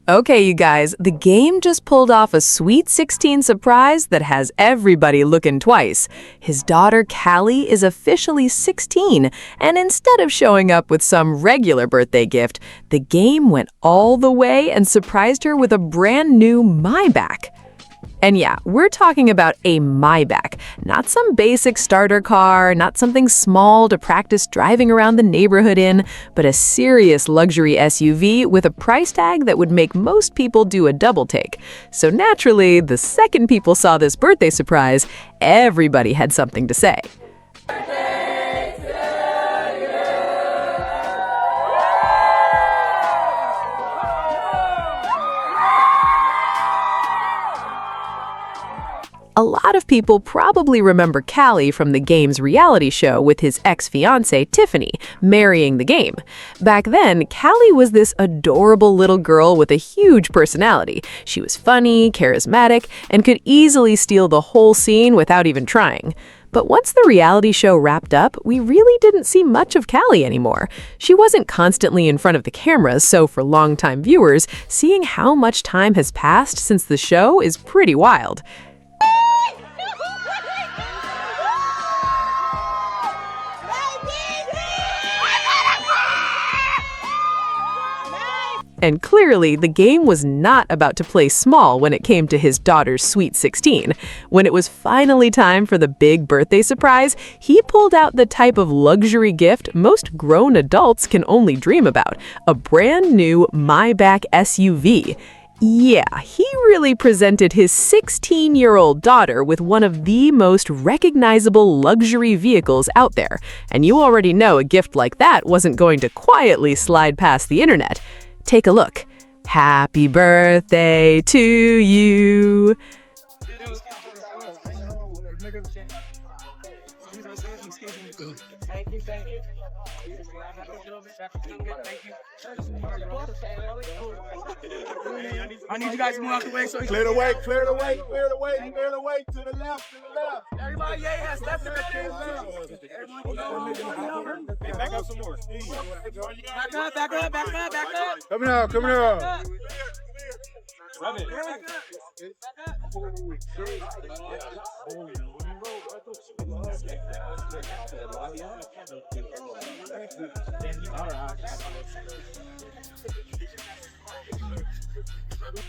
Okay, you guys, the game just pulled off a Sweet 16 surprise that has everybody looking twice. His daughter, Callie, is officially 16, and instead of showing up with some regular birthday gift, the game went all the way and surprised her with a brand new Maybach. And yeah, we're talking about a Maybach, not some basic starter car, not something small to practice driving around the neighborhood in, but a serious luxury SUV with a price tag that would make most people do a double take. So naturally, the second people saw this birthday surprise, everybody had something to say. A lot of people probably remember Callie from the game's reality show with his ex-fiancée, Tiffany, marrying the game. Back then, Callie was this adorable little girl with a huge personality. She was funny, charismatic, and could easily steal the whole scene without even trying. But once the reality show wrapped up, we really didn't see much of Callie anymore. She wasn't constantly in front of the cameras, so for longtime viewers, seeing how much time has passed since the show is pretty wild. And clearly, the game was not about to play small when it came to his daughter's Sweet 16. When it was finally time for the big birthday surprise, he pulled out the type of luxury gift most grown adults can only dream about, a brand new Maybach SUV. Yeah, he really presented his 16-year-old daughter with one of the most recognizable luxury vehicles out there. And you already know a gift like that wasn't going to quietly slide past the internet. Take a look. Happy birthday to you. I need you guys to move out the way so you clear the way, clear the way, clear the way, clear the way to the left, to the left. Everybody, yeah, has left the building. Hey, back up some more. Back up, back up, back up, back up. Come here, come here. Love it.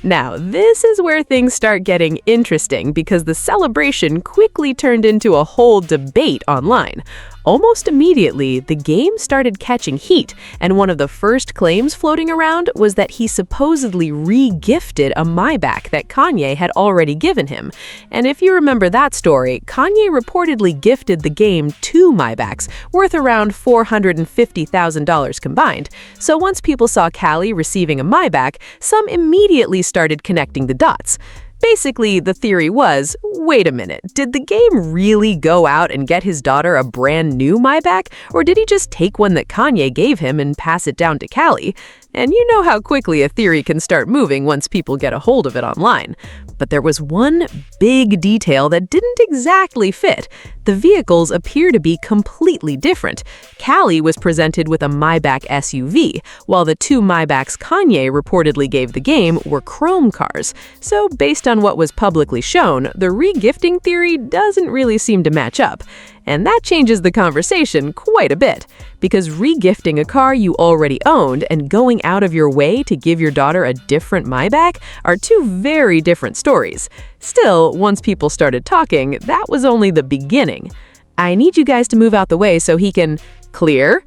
Now, this is where things start getting interesting because the celebration quickly turned into a whole debate online. Almost immediately, the game started catching heat, and one of the first claims floating around was that he supposedly re-gifted a Maybach that Kanye had already given him. And if you remember that story, Kanye reportedly gifted the game 2 Maybachs, worth around $450,000 combined. So once people saw Callie receiving a Maybach, some immediately started connecting the dots. Basically, the theory was, wait a minute, did the game really go out and get his daughter a brand new Maybach, or did he just take one that Kanye gave him and pass it down to Callie? And you know how quickly a theory can start moving once people get a hold of it online. But there was one big detail that didn't exactly fit. The vehicles appear to be completely different. Callie was presented with a Maybach SUV, while the 2 Maybachs Kanye reportedly gave the game were chrome cars. So based on what was publicly shown, the re-gifting theory doesn't really seem to match up. And that changes the conversation quite a bit, because re-gifting a car you already owned and going out of your way to give your daughter a different Maybach are 2 very different stories. Still, once people started talking, that was only the beginning. I need you guys to move out the way so he can clear.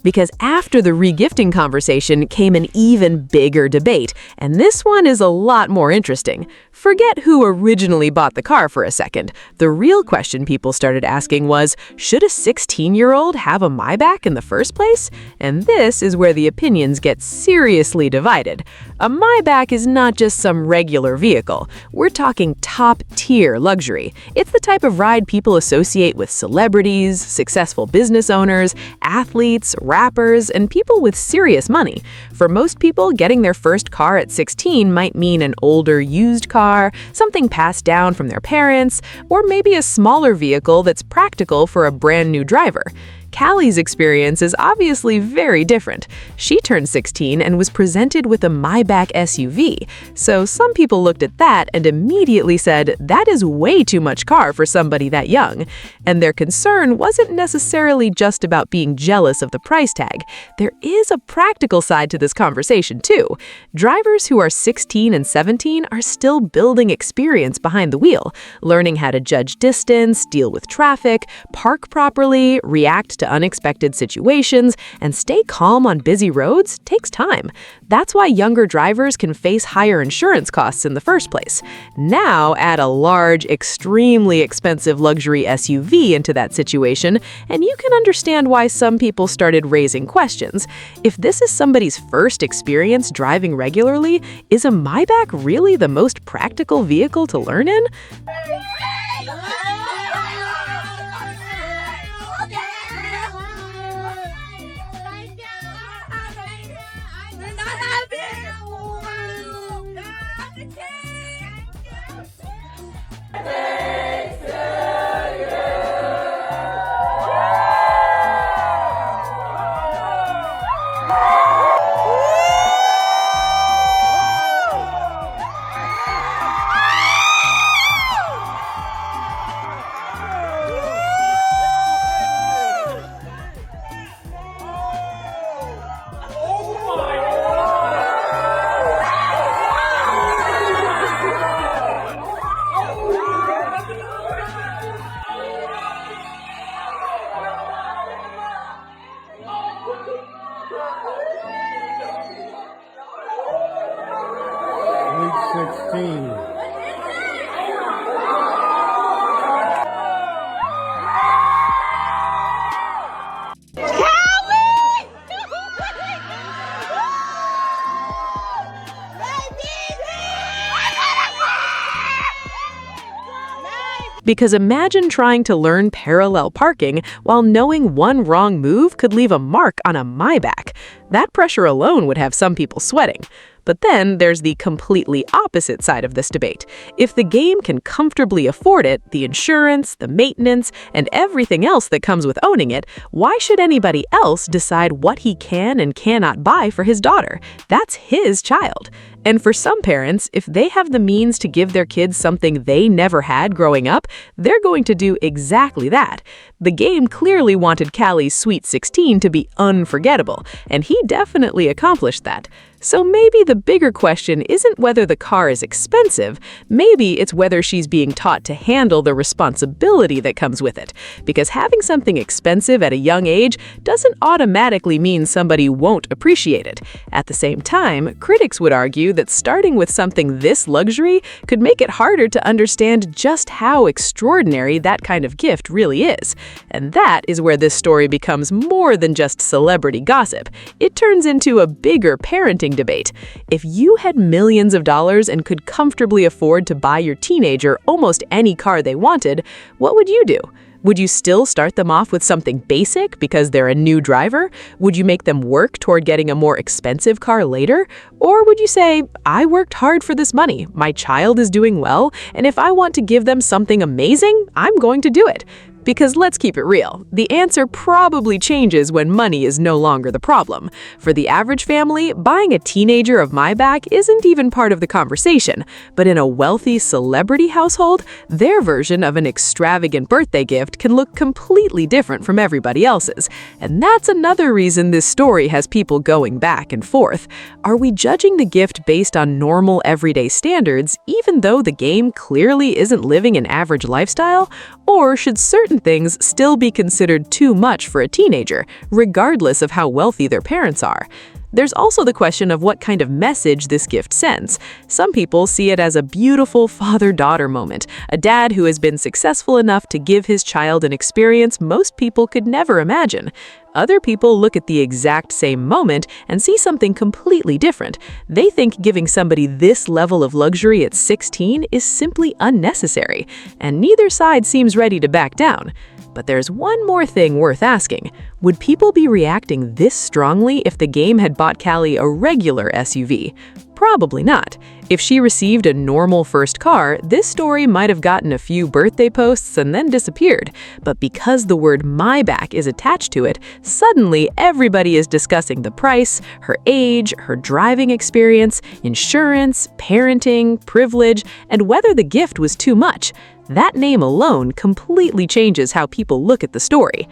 Because after the re-gifting conversation came an even bigger debate, and this one is a lot more interesting. Forget who originally bought the car for a second. The real question people started asking was, should a 16-year-old have a Maybach in the first place? And this is where the opinions get seriously divided. A Maybach is not just some regular vehicle. We're talking top-tier luxury. It's the type of ride people associate with celebrities, successful business owners, athletes, rappers, and people with serious money. For most people, getting their first car at 16 might mean an older used car, something passed down from their parents, or maybe a smaller vehicle that's practical for a brand new driver. Callie's experience is obviously very different. She turned 16 and was presented with a Maybach SUV. So some people looked at that and immediately said, that is way too much car for somebody that young. And their concern wasn't necessarily just about being jealous of the price tag. There is a practical side to this conversation too. Drivers who are 16 and 17 are still building experience behind the wheel, learning how to judge distance, deal with traffic, park properly, react to unexpected situations, and stay calm on busy roads takes time. That's why younger drivers can face higher insurance costs in the first place. Now add a large, extremely expensive luxury SUV into that situation, and you can understand why some people started raising questions. If this is somebody's first experience driving regularly, is a Maybach really the most practical vehicle to learn in? Week 16. Because imagine trying to learn parallel parking while knowing one wrong move could leave a mark on a Maybach. That pressure alone would have some people sweating. But then there's the completely opposite side of this debate. If the game can comfortably afford it, the insurance, the maintenance, and everything else that comes with owning it, why should anybody else decide what he can and cannot buy for his daughter? That's his child. And for some parents, if they have the means to give their kids something they never had growing up, they're going to do exactly that. The game clearly wanted Callie's Sweet 16 to be unforgettable, and he definitely accomplished that. So maybe the bigger question isn't whether the car is expensive, maybe it's whether she's being taught to handle the responsibility that comes with it. Because having something expensive at a young age doesn't automatically mean somebody won't appreciate it. At the same time, critics would argue that starting with something this luxury could make it harder to understand just how extraordinary that kind of gift really is. And that is where this story becomes more than just celebrity gossip. It turns into a bigger parenting debate. If you had millions of dollars and could comfortably afford to buy your teenager almost any car they wanted, what would you do? Would you still start them off with something basic because they're a new driver? Would you make them work toward getting a more expensive car later? Or would you say, I worked hard for this money, my child is doing well, and if I want to give them something amazing, I'm going to do it? Because let's keep it real, the answer probably changes when money is no longer the problem. For the average family, buying a teenager of Maybach isn't even part of the conversation. But in a wealthy celebrity household, their version of an extravagant birthday gift can look completely different from everybody else's. And that's another reason this story has people going back and forth. Are we judging the gift based on normal everyday standards, even though the game clearly isn't living an average lifestyle? Or should certain things still be considered too much for a teenager, regardless of how wealthy their parents are? There's also the question of what kind of message this gift sends. Some people see it as a beautiful father-daughter moment, a dad who has been successful enough to give his child an experience most people could never imagine. Other people look at the exact same moment and see something completely different. They think giving somebody this level of luxury at 16 is simply unnecessary, and neither side seems ready to back down. But there's one more thing worth asking. Would people be reacting this strongly if the game had bought Callie a regular SUV? Probably not. If she received a normal first car, this story might have gotten a few birthday posts and then disappeared. But because the word Maybach is attached to it, suddenly everybody is discussing the price, her age, her driving experience, insurance, parenting, privilege, and whether the gift was too much. That name alone completely changes how people look at the story.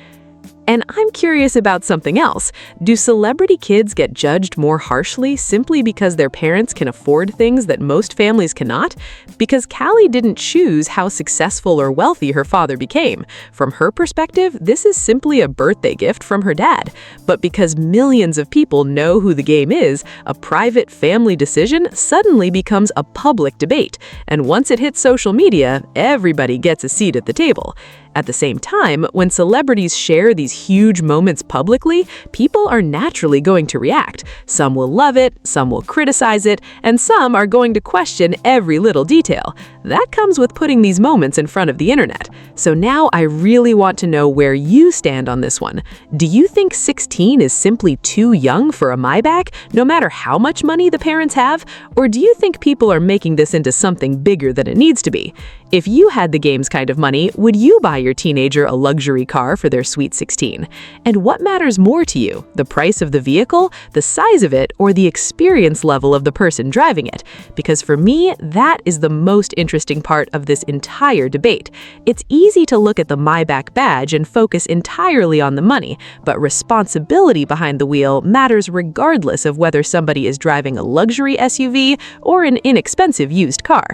And I'm curious about something else. Do celebrity kids get judged more harshly simply because their parents can afford things that most families cannot? Because Callie didn't choose how successful or wealthy her father became. From her perspective, this is simply a birthday gift from her dad. But because millions of people know who the game is, a private family decision suddenly becomes a public debate. And once it hits social media, everybody gets a seat at the table. At the same time, when celebrities share these huge moments publicly, people are naturally going to react. Some will love it, some will criticize it, and some are going to question every little detail. That comes with putting these moments in front of the internet. So now I really want to know where you stand on this one. Do you think 16 is simply too young for a Maybach, no matter how much money the parents have? Or do you think people are making this into something bigger than it needs to be? If you had the game's kind of money, would you buy your teenager a luxury car for their sweet 16? And what matters more to you, the price of the vehicle, the size of it, or the experience level of the person driving it? Because for me, that is the most interesting part of this entire debate. It's easy to look at the Maybach badge and focus entirely on the money, but responsibility behind the wheel matters regardless of whether somebody is driving a luxury SUV or an inexpensive used car.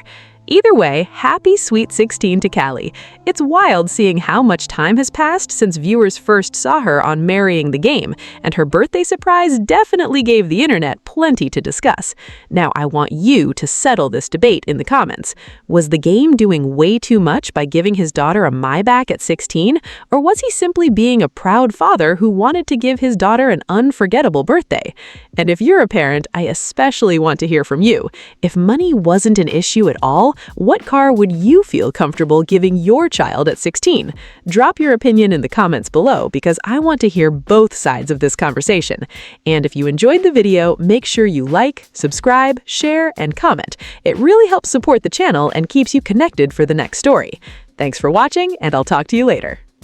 Either way, happy sweet 16 to Callie. It's wild seeing how much time has passed since viewers first saw her on Marrying the Game, and her birthday surprise definitely gave the internet plenty to discuss. Now I want you to settle this debate in the comments. Was the game doing way too much by giving his daughter a Maybach at 16, or was he simply being a proud father who wanted to give his daughter an unforgettable birthday? And if you're a parent, I especially want to hear from you. If money wasn't an issue at all, what car would you feel comfortable giving your child at 16? Drop your opinion in the comments below because I want to hear both sides of this conversation. And if you enjoyed the video, make sure you like, subscribe, share, and comment. It really helps support the channel and keeps you connected for the next story. Thanks for watching, and I'll talk to you later.